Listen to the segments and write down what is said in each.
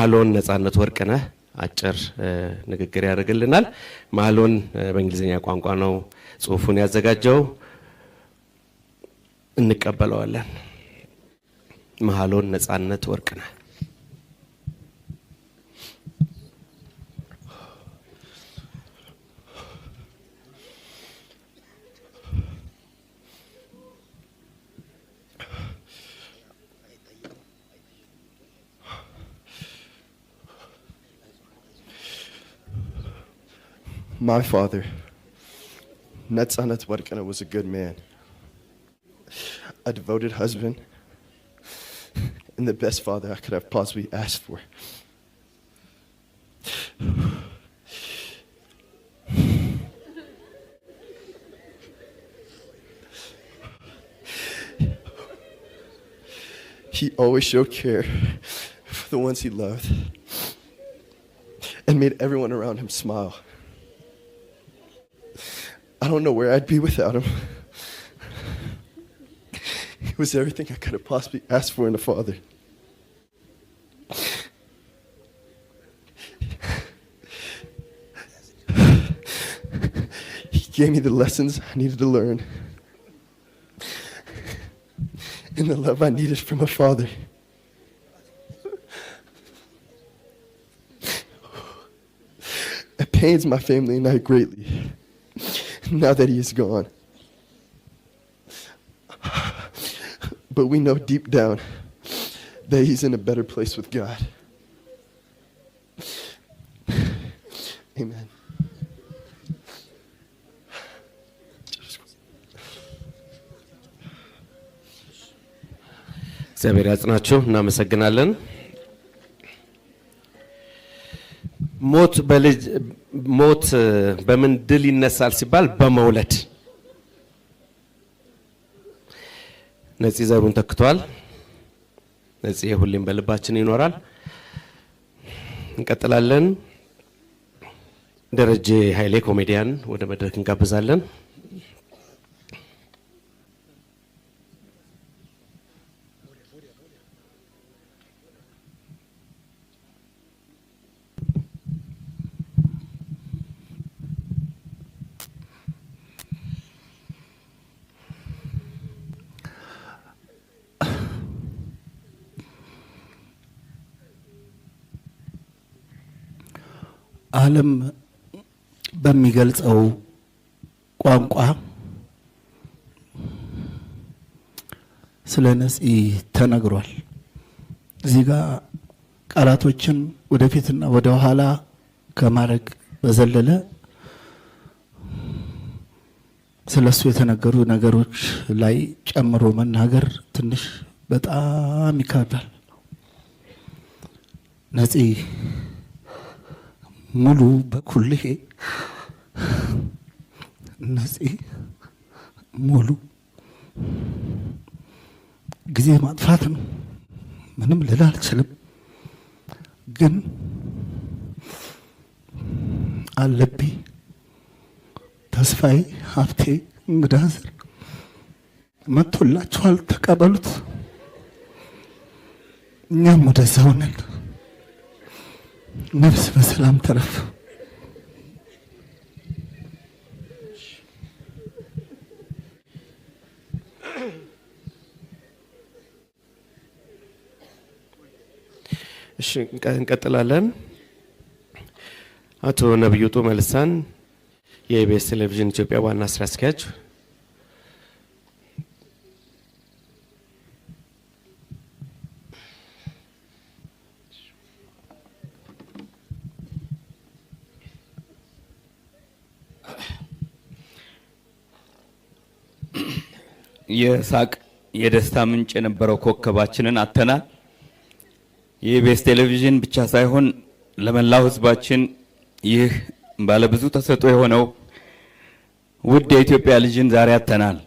ማህሎን ነጻነት ወርቅነህ አጭር ንግግር ያደርግልናል። ማህሎን በእንግሊዘኛ ቋንቋ ነው ጽሁፉን ያዘጋጀው። እንቀበለዋለን። ማህሎን ነጻነት ወርቅነህ My father, Netzanet Warkana, was a good man, a devoted husband, and the best father I could have possibly asked for. He always showed care for the ones he loved and made everyone around him smile. I don't know where I'd be without him. He was everything I could have possibly asked for in a father. He gave me the lessons I needed to learn and the love I needed from a father. It pains my family and I greatly now that he is gone. But we know deep down that he's in a better place with God. Amen. እግዚአብሔር ያጽናችሁ። እናመሰግናለን። ሞት በምን ድል ይነሳል ሲባል በመውለድ ነፂ ዘሩን ተክቷል። ነፂ ሁሌም በልባችን ይኖራል። እንቀጥላለን። ደረጀ ኃይሌ ኮሜዲያን ወደ መድረክ እንጋብዛለን። ዓለም በሚገልጸው ቋንቋ ስለ ነፂ ተነግሯል። እዚህ ጋር ቃላቶችን ወደፊትና ወደ ኋላ ከማድረግ በዘለለ ስለሱ የተነገሩ ነገሮች ላይ ጨምሮ መናገር ትንሽ በጣም ይከብዳል። ነፂ ሙሉ በኩልህ ነፂ ሙሉ ጊዜ ማጥፋት ነው። ምንም ልል አልችልም። ግን አለብኝ ተስፋዬ ሀብቴ እንግዳዝር መጥቶላችኋል፣ ተቀበሉት። እኛም ወደዛው ነን። ነፍስ በሰላም ተረፍ። እሺ እንቀጥላለን። አቶ ነብዩ ጡመልሳን የኢቢኤስ ቴሌቪዥን ኢትዮጵያ ዋና ስራ አስኪያጅ የሳቅ የደስታ ምንጭ የነበረው ኮከባችንን አተናል። የኢቢኤስ ቴሌቪዥን ብቻ ሳይሆን ለመላው ህዝባችን ይህ ባለብዙ ተሰጥኦ የሆነው ውድ የኢትዮጵያ ልጅን ዛሬ አተናል።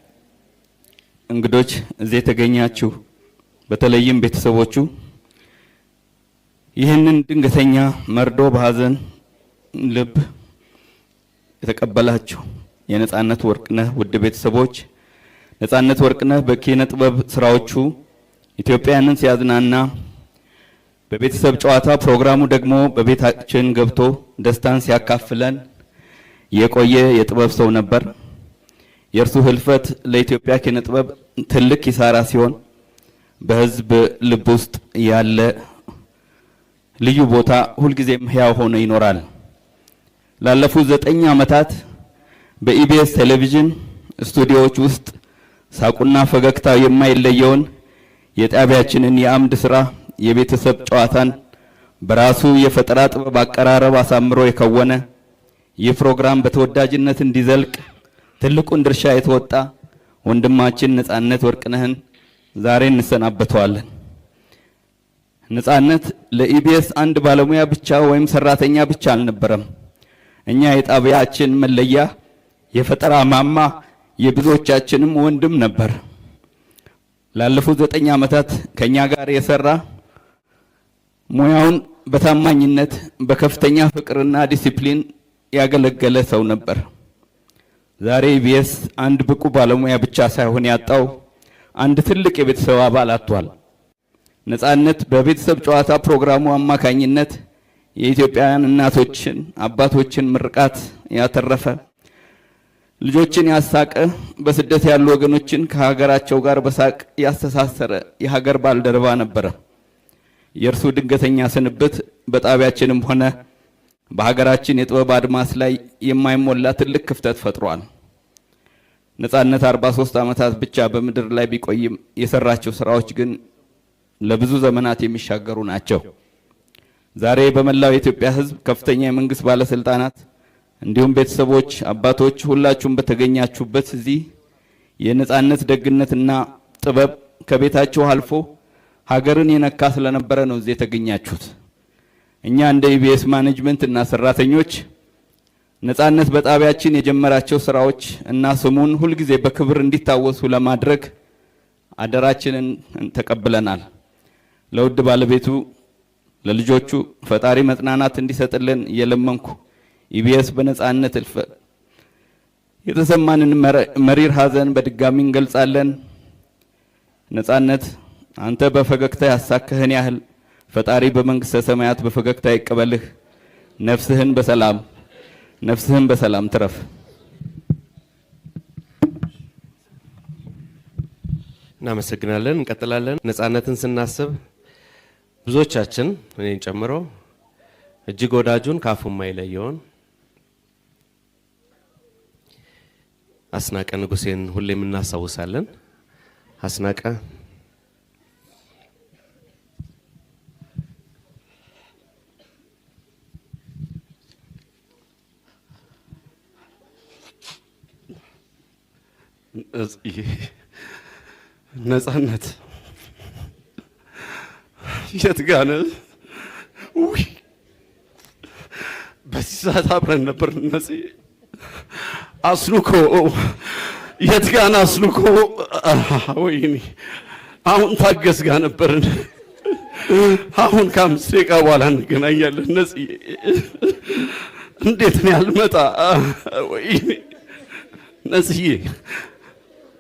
እንግዶች እዚህ የተገኛችሁ በተለይም ቤተሰቦቹ ይህንን ድንገተኛ መርዶ በሐዘን ልብ የተቀበላችሁ የነጻነት ወርቅነህ ውድ ቤተሰቦች ነጻነት ወርቅነህ በኪነ ጥበብ ስራዎቹ ኢትዮጵያንን ሲያዝናና በቤተሰብ ጨዋታ ፕሮግራሙ ደግሞ በቤታችን ገብቶ ደስታን ሲያካፍለን የቆየ የጥበብ ሰው ነበር። የእርሱ ህልፈት ለኢትዮጵያ ኪነ ጥበብ ትልቅ ኪሳራ ሲሆን በህዝብ ልብ ውስጥ ያለ ልዩ ቦታ ሁልጊዜም ሕያው ሆኖ ይኖራል። ላለፉት 9 ዓመታት በኢቢኤስ ቴሌቪዥን ስቱዲዮዎች ውስጥ ሳቁና ፈገግታ የማይለየውን የጣቢያችንን የአምድ ስራ የቤተሰብ ጨዋታን በራሱ የፈጠራ ጥበብ አቀራረብ አሳምሮ የከወነ ይህ ፕሮግራም በተወዳጅነት እንዲዘልቅ ትልቁን ድርሻ የተወጣ ወንድማችን ነጻነት ወርቅነህን ዛሬ እንሰናበተዋለን። ነጻነት ለኢቢኤስ አንድ ባለሙያ ብቻ ወይም ሰራተኛ ብቻ አልነበረም። እኛ የጣቢያችን መለያ የፈጠራ ማማ የብዙዎቻችንም ወንድም ነበር። ላለፉት 9 ዓመታት ከኛ ጋር የሰራ ሙያውን በታማኝነት በከፍተኛ ፍቅርና ዲሲፕሊን ያገለገለ ሰው ነበር። ዛሬ ኢቢኤስ አንድ ብቁ ባለሙያ ብቻ ሳይሆን ያጣው አንድ ትልቅ የቤተሰብ አባል አጥቷል። ነጻነት በቤተሰብ ጨዋታ ፕሮግራሙ አማካኝነት የኢትዮጵያውያን እናቶችን አባቶችን ምርቃት ያተረፈ ልጆችን ያሳቀ በስደት ያሉ ወገኖችን ከሀገራቸው ጋር በሳቅ ያስተሳሰረ የሀገር ባልደረባ ነበር። የእርሱ ድንገተኛ ስንብት በጣቢያችንም ሆነ በሀገራችን የጥበብ አድማስ ላይ የማይሞላ ትልቅ ክፍተት ፈጥሯል። ነጻነት 43 ዓመታት ብቻ በምድር ላይ ቢቆይም የሰራቸው ስራዎች ግን ለብዙ ዘመናት የሚሻገሩ ናቸው። ዛሬ በመላው የኢትዮጵያ ሕዝብ ከፍተኛ የመንግስት ባለስልጣናት እንዲሁም ቤተሰቦች፣ አባቶች ሁላችሁም በተገኛችሁበት እዚህ የነጻነት ደግነትና ጥበብ ከቤታችሁ አልፎ ሀገርን የነካ ስለነበረ ነው እዚህ የተገኛችሁት። እኛ እንደ ኢቢኤስ ማኔጅመንት እና ሰራተኞች ነጻነት በጣቢያችን የጀመራቸው ስራዎች እና ስሙን ሁልጊዜ በክብር እንዲታወሱ ለማድረግ አደራችንን ተቀብለናል። ለውድ ባለቤቱ ለልጆቹ ፈጣሪ መጽናናት እንዲሰጥልን እየለመንኩ ኢቢኤስ በነጻነት ህልፈት የተሰማንን መሪር ሀዘን በድጋሚ እንገልጻለን። ነጻነት አንተ በፈገግታ ያሳከህን ያህል ፈጣሪ በመንግስተ ሰማያት በፈገግታ ይቀበልህ። ነፍስህን በሰላም ትረፍ። እናመሰግናለን። እንቀጥላለን። ነጻነትን ስናስብ ብዙዎቻችን እኔን ጨምሮ እጅግ ወዳጁን ካፉ የማይለየውን አስናቀ ንጉሴን ሁሌም እናስታውሳለን። አስናቀ ነጻነት የት ጋር ነህ? ውይ በዚህ ሰዓት አብረን ነበር። ነጽዬ አስሉኮ የት ጋር ነህ? አስሉኮ ወይኔ አሁን ታገስ ጋር ነበርን። አሁን ከ5 ደቂቃ በኋላ እንገናኛለን። ነጽዬ እንዴት ነው ያልመጣ? ወይኔ ነጽዬ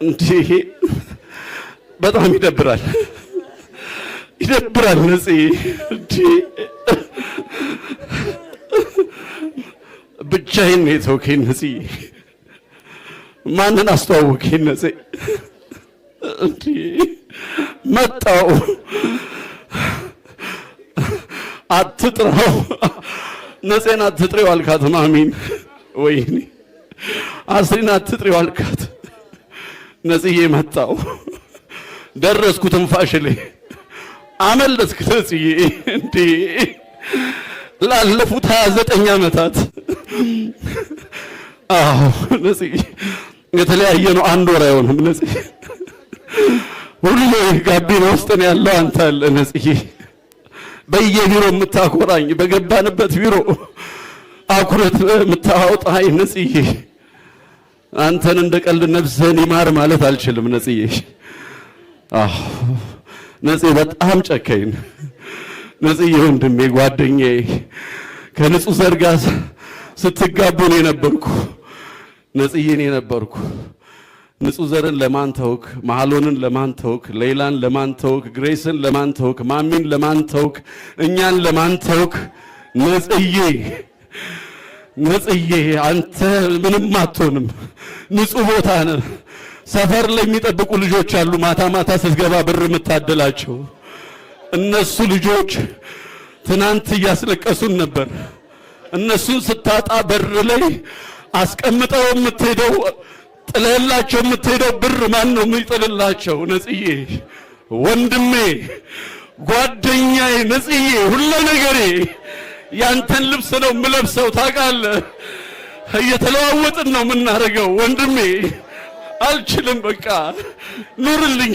እንዴ በጣም ይደብራል ነጽዬ። እንዴ ብቻዬን ነው የተውከኝ ነጽዬ። ማንን አስተዋወቀኝ ነጽዬ? እንዴ መጣው አትጥራው ነጽዬን አትጥሪው አልካት ማሚን። ወይኔ አስሪን አትጥሪው አልካት። ነጽዬ መጣው ደረስኩ ትንፋሽ ላይ አመለጥክ ነጽዬ። እንዴ ላለፉት 29 ዓመታት ነጽዬ የተለያየ ነው። 1 ወር አይሆንም ነጽዬ። ሁሌ ጋቢና ውስጥ ነው ያለው አንተ አለ ነጽዬ። በየቢሮ የምታኮራኝ በገባንበት ቢሮ አኩረት የምታወጣኝ ነጽዬ። አንተን እንደ ቀልድ ነፍስህን ይማር ማለት አልችልም ነጽዬ። ነጽዬ በጣም ጨካኝ ነጽዬ፣ ወንድሜ ጓደኛዬ፣ ከንጹህ ዘር ጋር ስትጋቡ ነው የነበርኩ ነጽዬ። እኔ ነበርኩ ንጹህ ዘርን ለማን ተውክ? መሐሎንን ለማን ተውክ? ሌይላን ለማን ተውክ? ግሬስን ለማን ተውክ? ማሚን ለማን ተውክ? እኛን ለማን ተውክ? ነጽዬ አንተ ምንም አትሆንም። ንጹህ ቦታ ነህ። ሰፈር ላይ የሚጠብቁ ልጆች አሉ። ማታ ማታ ስትገባ ብር የምታደላቸው እነሱ ልጆች ትናንት እያስለቀሱን ነበር። እነሱን ስታጣ በር ላይ አስቀምጠው የምትሄደው ጥለላቸው የምትሄደው ብር ማን ነው የሚጥልላቸው? ነጽዬ ወንድሜ፣ ጓደኛዬ፣ ነጽዬ ሁሉ ነገሬ ያንተን ልብስ ነው የምለብሰው። ታውቃለህ፣ እየተለዋወጥን ነው የምናደርገው። ወንድሜ አልችልም፣ በቃ ኑርልኝ፣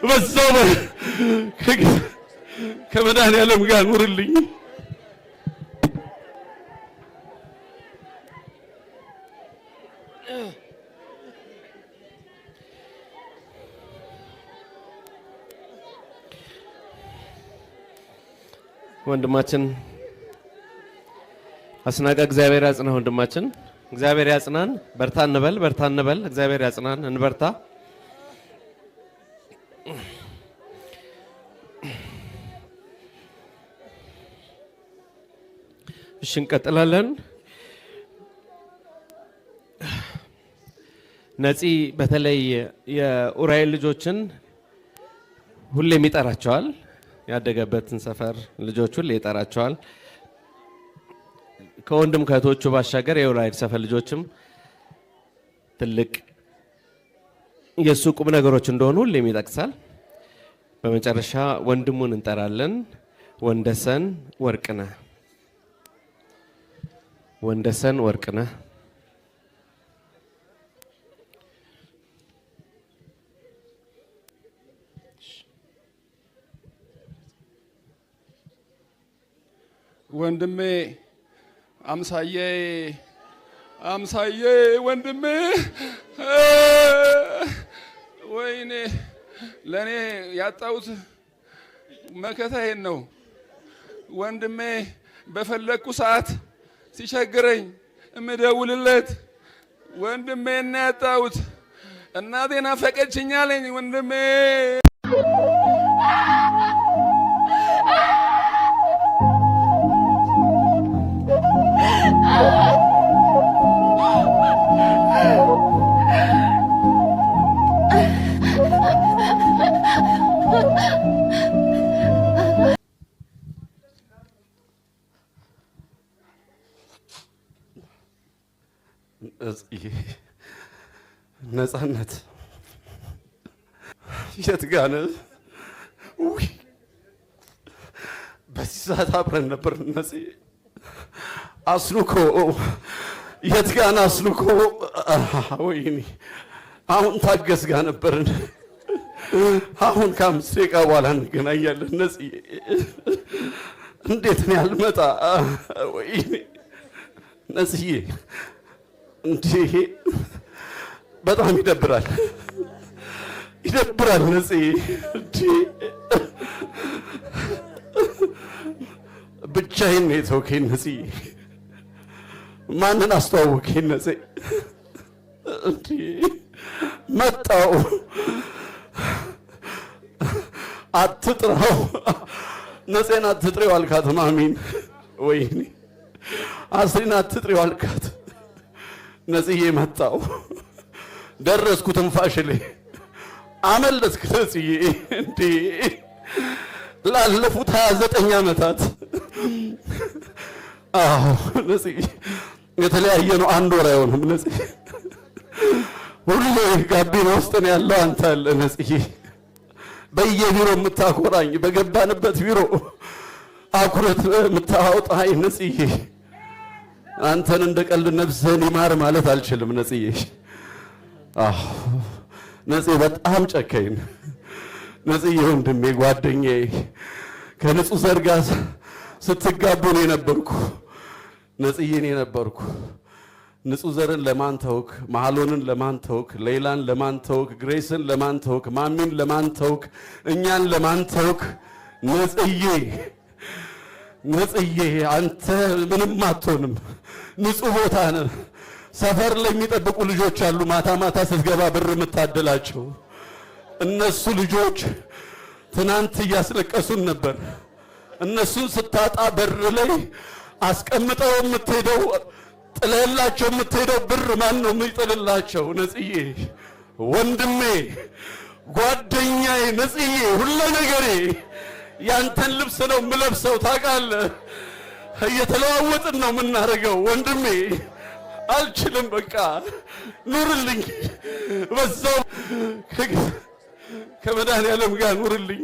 በዛው ከመድኃኒዓለም ጋር ኑርልኝ። ወንድማችን አስናቀ እግዚአብሔር ያጽናህ። ወንድማችን እግዚአብሔር ያጽናን። በርታ እንበል፣ በርታ እንበል። እግዚአብሔር ያጽናን፣ እንበርታ። እሺ እንቀጥላለን። ነፂ በተለይ የኡራኤል ልጆችን ሁሌም ይጠራቸዋል። ያደገበትን ሰፈር ልጆች ሁሌ ይጠራቸዋል። ከወንድም ከእህቶቹ ባሻገር የኡራኤል ሰፈር ልጆችም ትልቅ የሱ ቁም ነገሮች እንደሆኑ ሁሌም ይጠቅሳል። በመጨረሻ ወንድሙን እንጠራለን። ወንደሰን ወርቅነህ፣ ወንደሰን ወርቅነህ ወንድሜ አምሳዬ ወንድሜ፣ ወይኔ ለኔ ያጣሁት መከታዬን ነው። ወንድሜ በፈለኩ ሰዓት ሲቸግረኝ እምደውልለት ወንድሜ እና ያጣሁት እናቴ ናፈቀችኝ አለኝ ወንድሜ። ነፃነት የት ጋር ነህ? በዚህ ሰዓት አብረን ነበር። ነፂ አስሉኮ የት ጋር ነህ? አስሉኮ ወይኔ አሁን ታገስ ጋር ነበርን። አሁን ከ5 ደቂቃ በኋላ እንገናኛለን። ነፂ እንዴት ነው ያልመጣ? ወይኔ ነፂዬ እንዴ በጣም ይደብራል፣ ይደብራል። ነፂ እንዴ ብቻዬን ነው የተውከኝ። ነፂ ማንን አስተዋወከኝ? ነፂ እንዴ መጣው አትጥራው፣ ነፂን አትጥሪው አልካት። ማሚን ወይኔ አስሪን አትጥሪው አልካት። ነፂዬ መጣው፣ ደረስኩ ትንፋሽ ላይ አመለጥክ። ነፂዬ እንዴ ላለፉት 29 ዓመታት አዎ ነፂ የተለያየ ነው። 1 ወር አይሆንም። ነፂ ሁሌ ጋቢና ውስጥ ነው ያለው። አንተ አለ ነፂዬ በየቢሮ የምታኮራኝ፣ በገባንበት ቢሮ አኩረት የምታወጣኝ ነፂዬ አንተን እንደ ቀልድ ነፍስህን ይማር ማለት አልችልም። ነፂዬ አዎ ነፂ በጣም ጨከኝ። ነፂዬ ወንድሜ፣ ጓደኛዬ ከንጹህ ዘር ጋር ስትጋቡ ነው የነበርኩ። ነፂዬ ነው የነበርኩ። ንጹህ ዘርን ለማን ተውክ? መሐሎንን ለማን ተውክ? ሌይላን ለማን ተውክ? ግሬስን ለማን ተውክ? ማሚን ለማን ተውክ? እኛን ለማን ተውክ? ነፂዬ አንተ ምንም አትሆንም። ንጹህ ቦታ ነህ። ሰፈር ላይ የሚጠብቁ ልጆች አሉ። ማታ ማታ ስትገባ ብር የምታደላቸው እነሱ ልጆች ትናንት እያስለቀሱን ነበር። እነሱን ስታጣ በር ላይ አስቀምጠው የምትሄደው ጥለላቸው የምትሄደው ብር ማን ነው የሚጥልላቸው? ነጽዬ ወንድሜ፣ ጓደኛዬ፣ ነጽዬ ሁሉ ነገሬ ያንተን ልብስ ነው የምለብሰው ታውቃለህ። እየተለዋወጥን ነው የምናደርገው። ወንድሜ አልችልም፣ በቃ ኑርልኝ፣ በዛው ከመድኃኔዓለም ጋር ኑርልኝ።